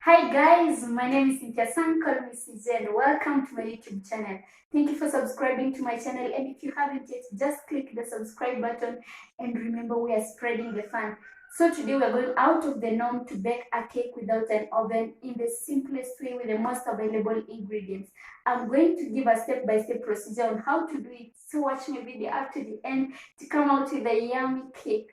Hi guys, my name is Cynthia Sang, call me CJ, and welcome to my YouTube channel. Thank you for subscribing to my channel, and if you haven't yet, just click the subscribe button, and remember we are spreading the fun. So today we are going out of the norm to bake a cake without an oven in the simplest way with the most available ingredients. I'm going to give a step-by-step procedure on how to do it, so watch my video up to the end to come out with a yummy cake.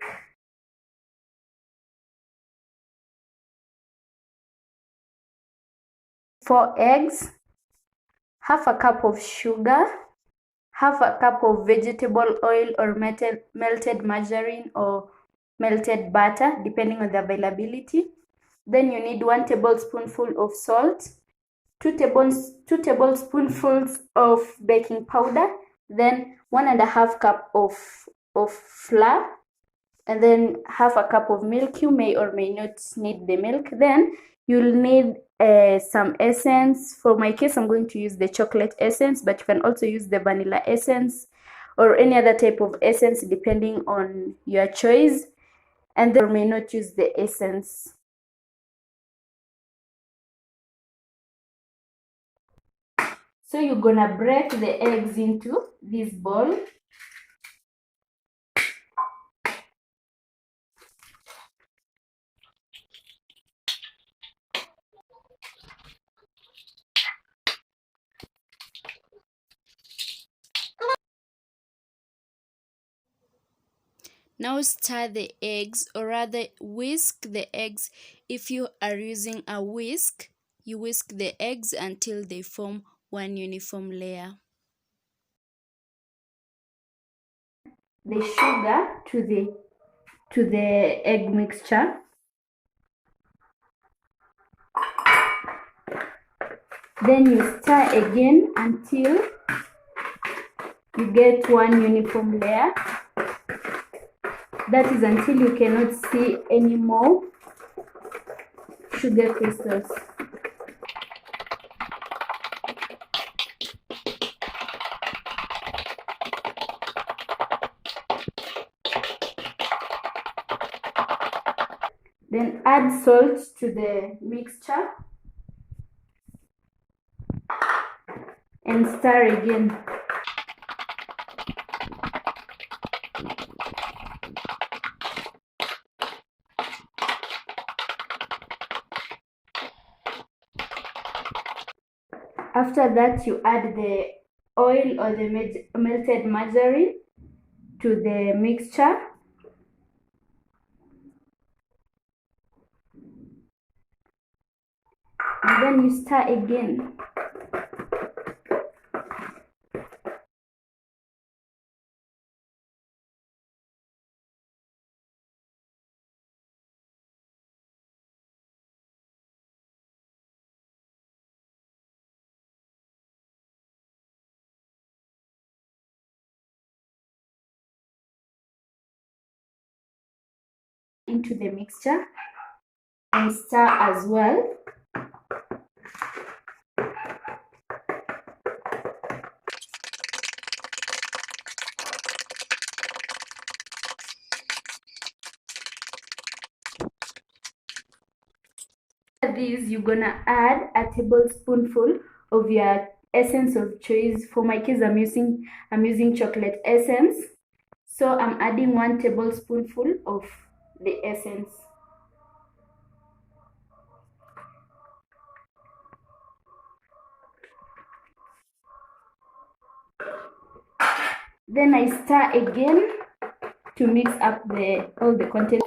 4 eggs, half a cup of sugar, half a cup of vegetable oil or melted margarine or melted butter, depending on the availability. Then you need 1 tablespoonful of salt, 2 tablespoonfuls of baking powder, then 1.5 cup of flour, and then half a cup of milk. You may or may not need the milk. Then you'll need some essence. For my case, I'm going to use the chocolate essence, but you can also use the vanilla essence or any other type of essence depending on your choice. And then you may not use the essence. So you're gonna break the eggs into this bowl. Now stir the eggs, or rather whisk the eggs. If you are using a whisk, you whisk the eggs until they form one uniform layer. The sugar to the egg mixture. Then you stir again until you get one uniform layer. That is until you cannot see any more sugar crystals. Then add salt to the mixture and stir again. After that, you add the oil or the melted margarine to the mixture. And then you stir again. Into the mixture and stir as well. This you're gonna add a tablespoonful of your essence of choice. For my case, I'm using chocolate essence, so I'm adding 1 tablespoonful of the essence. Then I stir again to mix up all the content.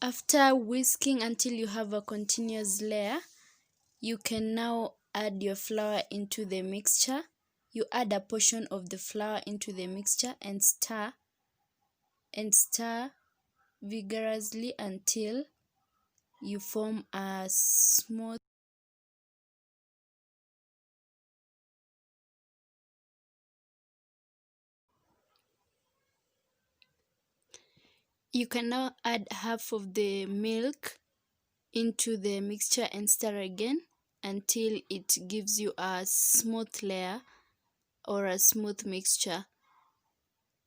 After whisking until you have a continuous layer, you can now add your flour into the mixture. You add a portion of the flour into the mixture and stir vigorously until you form a smooth. You can now add half of the milk into the mixture and stir again until it gives you a smooth layer or a smooth mixture.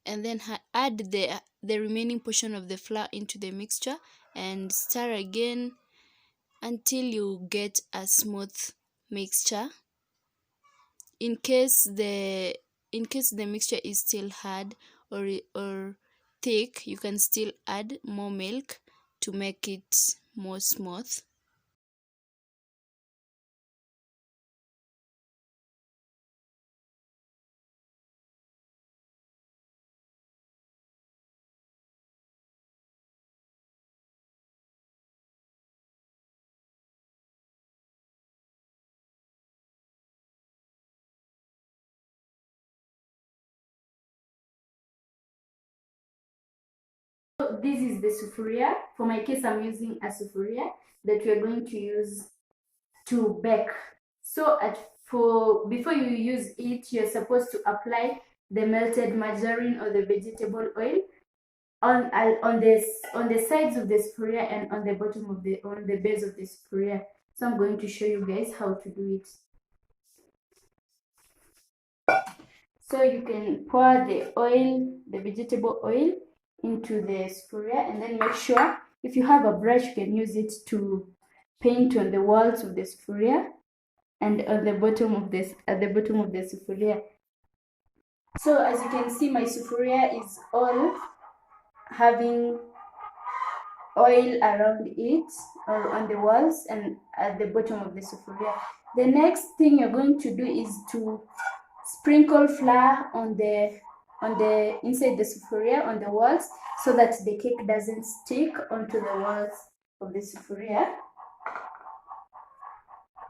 And then add the remaining portion of the flour into the mixture and stir again until you get a smooth mixture. In case the mixture is still hard or thick, you can still add more milk to make it more smooth. So this is the sufuria. For my case, I'm using a sufuria that we are going to use to bake. So before you use it, you're supposed to apply the melted margarine or the vegetable oil on the sides of the sufuria and on the bottom of the base of the sufuria. So I'm going to show you guys how to do it. So you can pour the vegetable oil into the sufuria, and then make sure if you have a brush, you can use it to paint on the walls of the sufuria and at the bottom of the sufuria. So as you can see, my sufuria is all having oil around it or on the walls and at the bottom of the sufuria. The next thing you're going to do is to sprinkle flour on the inside the sufuria on the walls, so that the cake doesn't stick onto the walls of the sufuria.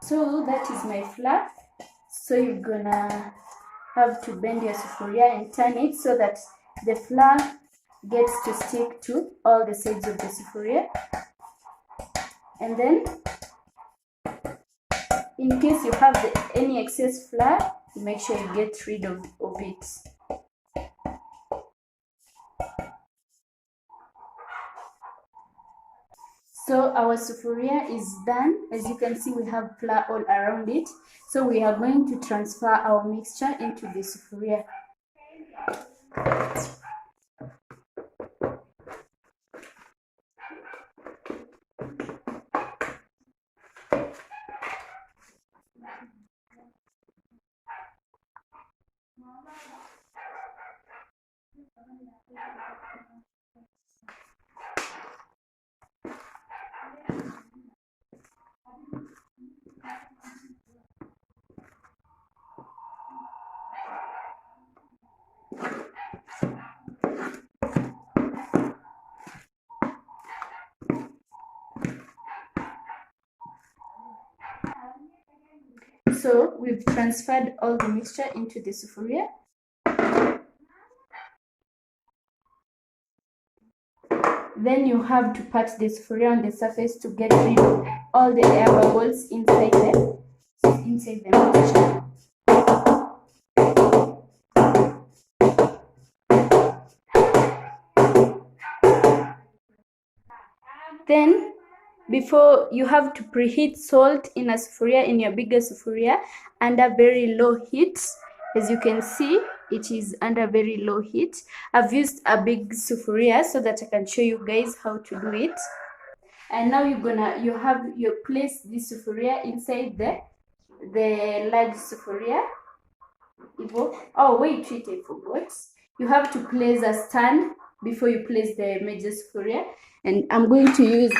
So that is my flour. So you're gonna have to bend your sufuria and turn it so that the flour gets to stick to all the sides of the sufuria. And then in case you have any excess flour, make sure you get rid of it. So our sufuria is done. As you can see, we have flour all around it. So we are going to transfer our mixture into the sufuria. So we've transferred all the mixture into the sufuria. Then you have to pat the sufuria on the surface to get rid of all the air bubbles inside the mixture. Then before, you have to preheat salt in a sufuria, in your bigger sufuria, under very low heat. As you can see, it is under very low heat. I've used a big sufuria so that I can show you guys how to do it. And now you place the sufuria inside the large sufuria. Oh wait, I forgot. You have to place a stand before you place the major sufuria, and I'm going to use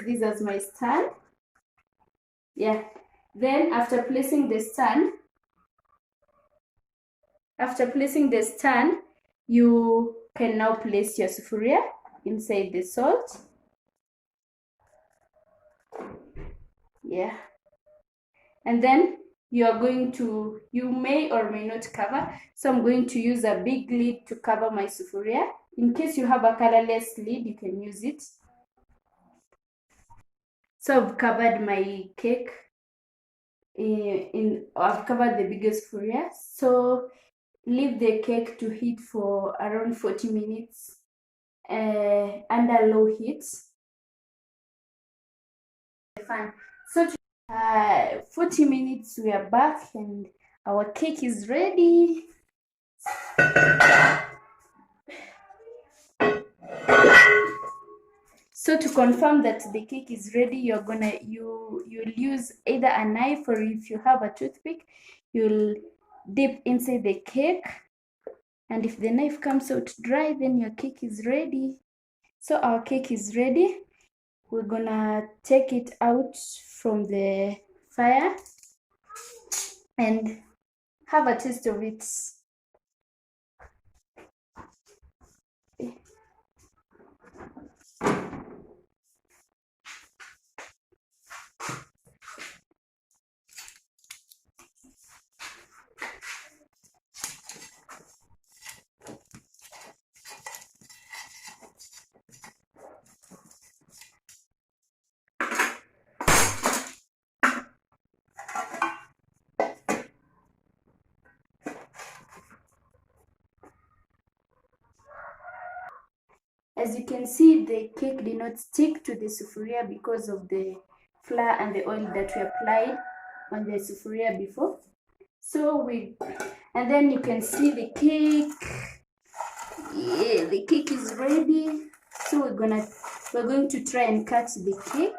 this as my stand. Yeah. Then after placing the stand, you can now place your sufuria inside the salt. Yeah. And then you may or may not cover. So I'm going to use a big lid to cover my sufuria. In case you have a colorless lid, you can use it. So I've covered my cake. I've covered the biggest sufuria. So leave the cake to heat for around 40 minutes under low heat. fan. So 40 minutes we are back and our cake is ready. So to confirm that the cake is ready, you'll use either a knife, or if you have a toothpick, you'll dip inside the cake, and if the knife comes out dry, then your cake is ready. So our cake is ready. We're gonna take it out from the fire and have a taste of it. As you can see, the cake did not stick to the sufuria because of the flour and the oil that we applied on the sufuria before. And then you can see the cake. Yeah, the cake is ready. So we're going to try and cut the cake.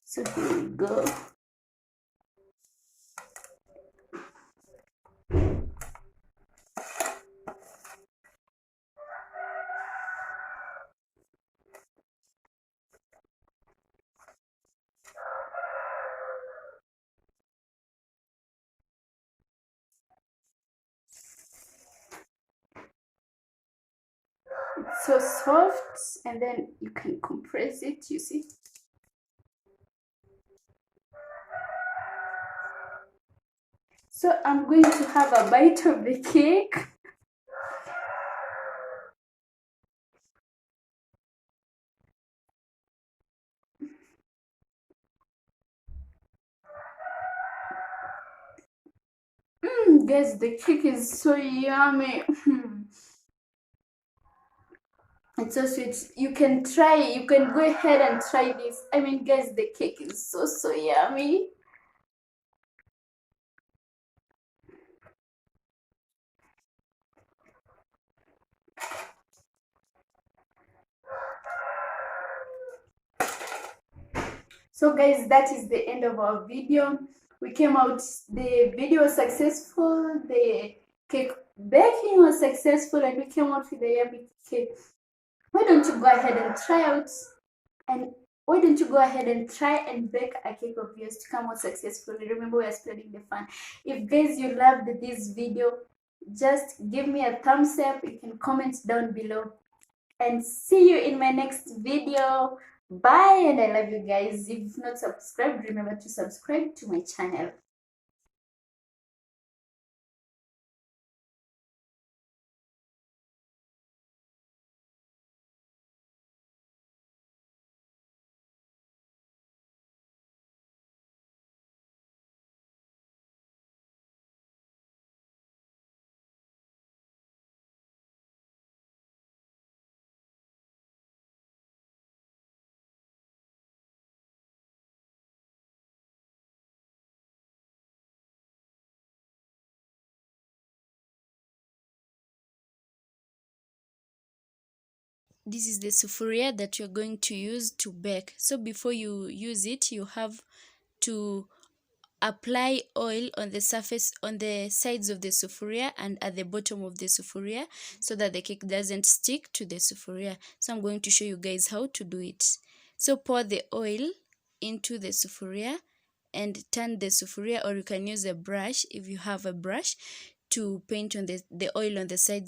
So here we go. It's so soft, and then you can compress it, you see. So I'm going to have a bite of the cake. Guys, the cake is so yummy. It's so sweet. You can go ahead and try this. I mean, guys, the cake is so yummy. So guys, that is the end of our video. The video was successful, the cake baking was successful, and we came out with a yummy cake. Why don't you go ahead and try and bake a cake of yours to come out successfully? Remember, we are spreading the fun. If guys you loved this video, just give me a thumbs up. You can comment down below, and see you in my next video. Bye, and I love you guys. If you've not subscribed, remember to subscribe to my channel. This is the sufuria that you're going to use to bake. So before you use it, you have to apply oil on the surface, on the sides of the sufuria and at the bottom of the sufuria, so that the cake doesn't stick to the sufuria. So I'm going to show you guys how to do it. So pour the oil into the sufuria and turn the sufuria, or you can use a brush if you have a brush, to paint on the oil on the sides